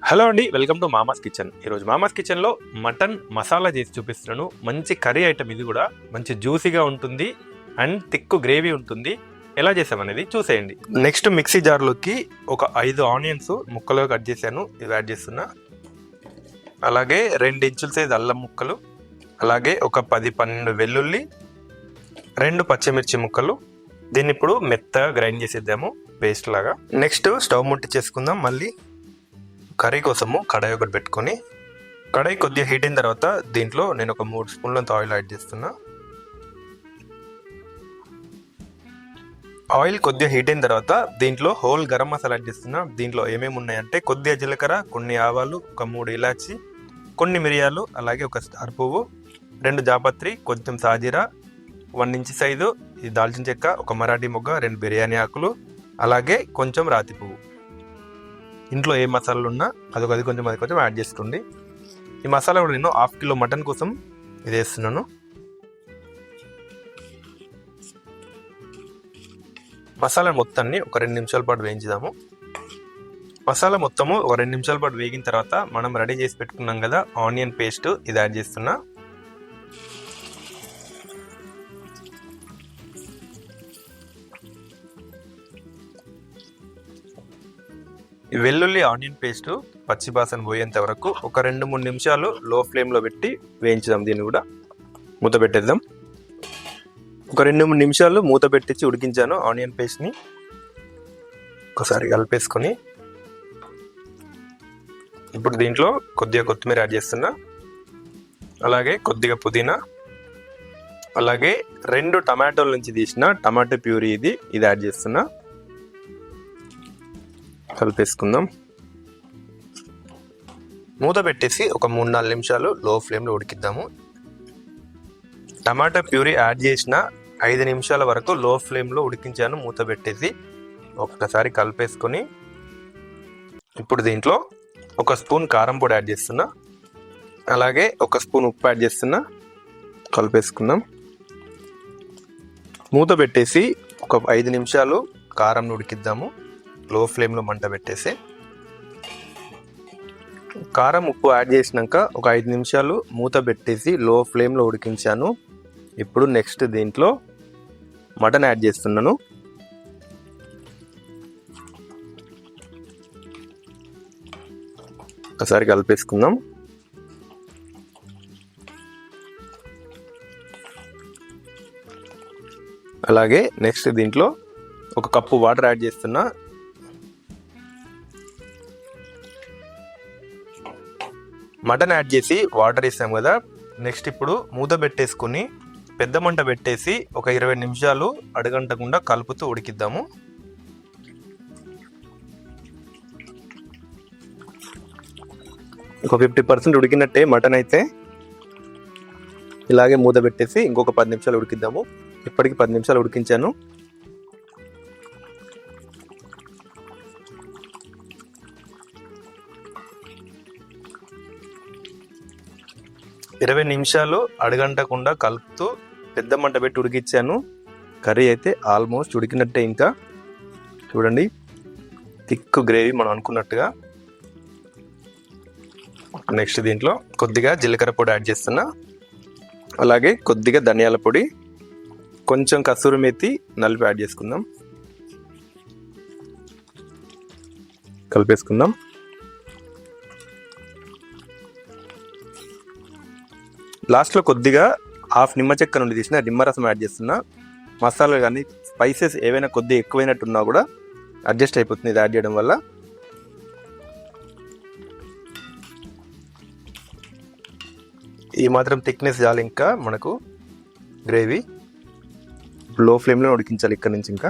Hello అండి, welcome to మామాస్ kitchen. ఈరోజు మామాస్ కిచెన్లో మటన్ మసాలా చేసి చూపిస్తున్నాను. మంచి కర్రీ ఐటమ్, ఇది కూడా మంచి జ్యూసీగా ఉంటుంది అండ్ థిక్ గ్రేవీ ఉంటుంది. ఎలా చేసామనేది చూసేయండి. నెక్స్ట్ మిక్సీ జార్లోకి ఒక 5 ఆనియన్స్ ముక్కలుగా కట్ చేశాను, ఇవి యాడ్ చేస్తున్నా. అలాగే 2 ఇంచుల సైజ్ అల్లం ముక్కలు, అలాగే ఒక 10-12 వెల్లుల్లి, 2 పచ్చిమిర్చి ముక్కలు. దీన్ని ఇప్పుడు మెత్తగా గ్రైండ్ చేసేద్దాము పేస్ట్ లాగా. నెక్స్ట్ స్టవ్ ముట్టి చేసుకుందాం. మళ్ళీ కర్రీ కోసము కడాయి ఒకటి పెట్టుకొని, కడాయి కొద్దిగా హీట్ అయిన తర్వాత దీంట్లో నేను ఒక 3 స్పూన్లంత ఆయిల్ యాడ్ చేస్తున్నా. ఆయిల్ కొద్దిగా హీట్ అయిన తర్వాత దీంట్లో హోల్ గరం మసాలా యాడ్ చేస్తున్నా. దీంట్లో ఏమేమి ఉన్నాయంటే కొద్దిగా జీలకర్ర, కొన్ని ఆవాలు, ఒక 3 ఇలాచి, కొన్ని మిరియాలు, అలాగే ఒక స్టార్ పువ్వు, 2 జాపత్రి, కొంచెం సాజీరా, 1 ఇంచ్ సైజు ఈ దాల్చిన చెక్క, ఒక మరాఠీ మొగ్గ, 2 బిర్యానీ ఆకులు, అలాగే కొంచెం రాతి పువ్వు. ఇంట్లో ఏ మసాలాలు ఉన్నా అది కొంచెం యాడ్ చేసుకోండి. ఈ మసాలా కూడా నేను 1/2 కిలో మటన్ కోసం ఇది వేస్తున్నాను. మసాలా మొత్తాన్ని ఒక 2 నిమిషాల పాటు వేయించుదాము. మసాలా మొత్తము ఒక 2 నిమిషాల పాటు వేగిన తర్వాత మనం రెడీ చేసి పెట్టుకున్నాం కదా ఆనియన్ పేస్ట్, ఇది యాడ్ చేస్తున్నా. ఈ వెల్లుల్లి ఆనియన్ పేస్ట్ పచ్చి వాసన పోయేంత వరకు ఒక 2-3 నిమిషాలు లో ఫ్లేమ్లో పెట్టి వేయించుదాం. దీన్ని కూడా మూత పెట్టేద్దాం. ఒక 2-3 నిమిషాలు మూత పెట్టించి ఉడికించాను ఆనియన్ పేస్ట్ని. ఒకసారి కలిపేసుకొని ఇప్పుడు దీంట్లో కొద్దిగా కొత్తిమీర యాడ్ చేస్తున్నా, అలాగే కొద్దిగా పుదీనా, అలాగే 2 టమాటోల నుంచి తీసిన టమాటో ప్యూరీ ఇది యాడ్ చేస్తున్నా. కలిపేసుకుందాం. మూత పెట్టేసి ఒక 3-4 నిమిషాలు లో ఫ్లేమ్లో ఉడికిద్దాము. టమాటా ప్యూరీ యాడ్ చేసిన 5 నిమిషాల వరకు లో ఫ్లేమ్లో ఉడికించాను మూత పెట్టేసి. ఒక్కసారి కలిపేసుకొని ఇప్పుడు దీంట్లో 1 స్పూన్ కారం పొడి యాడ్ చేస్తున్నా, అలాగే 1 స్పూన్ ఉప్పు యాడ్ చేస్తున్నా. కలిపేసుకుందాం. మూత పెట్టేసి ఒక 5 నిమిషాలు కారం ఉడికిద్దాము లో ఫ్లేమ్లో మంట పెట్టేసి. కారం ఉప్పు యాడ్ చేసినాక ఒక 5 నిమిషాలు మూత పెట్టేసి లో ఫ్లేమ్లో ఉడికించాను. ఇప్పుడు నెక్స్ట్ దీంట్లో మటన్ యాడ్ చేస్తున్నాను. ఒకసారి కలిపేసుకుందాం. అలాగే నెక్స్ట్ దీంట్లో 1 కప్పు వాటర్ యాడ్ చేస్తున్నా. మటన్ యాడ్ చేసి వాటర్ వేసాం కదా, నెక్స్ట్ ఇప్పుడు మూత పెట్టేసుకొని పెద్ద మంట పెట్టేసి ఒక 20 నిమిషాలు అడుగంటకుండా కలుపుతూ ఉడికిద్దాము. ఒక 50% ఉడికినట్టే మటన్ అయితే. ఇలాగే మూత పెట్టేసి ఇంకొక 10 నిమిషాలు ఉడికిద్దాము. ఇప్పటికి 10 నిమిషాలు ఉడికించాను. ఇరవై నిమిషాలు అడుగంటకుండా కలుపుతూ పెద్ద మంట పెట్టి ఉడికించాను. కర్రీ అయితే ఆల్మోస్ట్ ఉడికినట్టే. ఇంకా చూడండి, థిక్ గ్రేవీ మనం అనుకున్నట్టుగా. నెక్స్ట్ దీంట్లో కొద్దిగా జీలకర్ర పొడి యాడ్ చేస్తున్నా, అలాగే కొద్దిగా ధనియాల పొడి, కొంచెం కసూరి మేతి నలిపి యాడ్ చేసుకుందాం. కలిపేసుకుందాం. లాస్ట్లో కొద్దిగా 1/2 నిమ్మ చెక్క నుండి తీసిన నిమ్మరసం యాడ్ చేస్తున్నా. మసాలాలు కానీ స్పైసెస్ ఏవైనా కొద్దిగా ఎక్కువైనట్టున్నా కూడా అడ్జస్ట్ అయిపోతుంది ఇది యాడ్ చేయడం వల్ల. ఈ మాత్రం థిక్నెస్ చాలు ఇంకా మనకు గ్రేవీ. లో ఫ్లేమ్లో ఉడికించాలి ఇక్కడ నుంచి. ఇంకా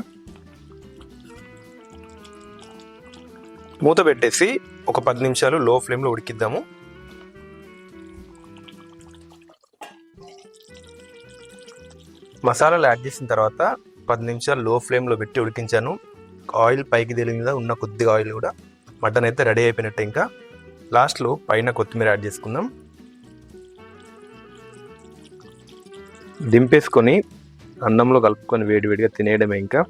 మూత పెట్టేసి ఒక 10 నిమిషాలు లో ఫ్లేమ్లో ఉడికిద్దాము. మసాలాలు యాడ్ చేసిన తర్వాత 10 నిమిషాలు లో ఫ్లేమ్లో పెట్టి ఉడికించాను. ఆయిల్ పైకి తేలిందా ఉన్న కొద్దిగా ఆయిల్ కూడా. మటన్ అయితే రెడీ అయిపోయినట్టే. ఇంకా లాస్ట్లో పైన కొత్తిమీర యాడ్ చేసుకుందాం. దింపేసుకొని అన్నంలో కలుపుకొని వేడివేడిగా తినేయడమే. ఇంకా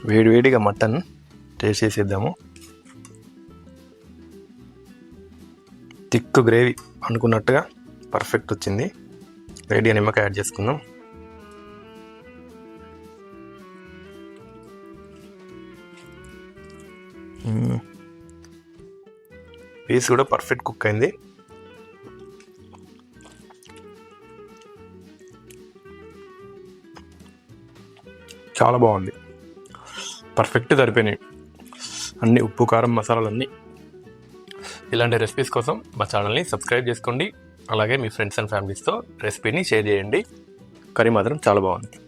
వేడివేడిగా మటన్ టేస్ట్ చేసేద్దాము. థిక్ గ్రేవీ అనుకున్నట్టుగా పర్ఫెక్ట్ వచ్చింది. వేడిగా నిమ్మకాయ యాడ్ చేసుకుందాం. పీస్ కూడా పర్ఫెక్ట్ కుక్ అయింది. చాలా బాగుంది. పర్ఫెక్ట్ సరిపోయినాయి అన్ని ఉప్పు కారం మసాలాలన్నీ. ఇలాంటి రెసిపీస్ కోసం మా ఛానల్ని సబ్స్క్రైబ్ చేసుకోండి. అలాగే మీ ఫ్రెండ్స్ అండ్ ఫ్యామిలీస్తో రెసిపీని షేర్ చేయండి. కర్రీ మాత్రం చాలా బాగుంది.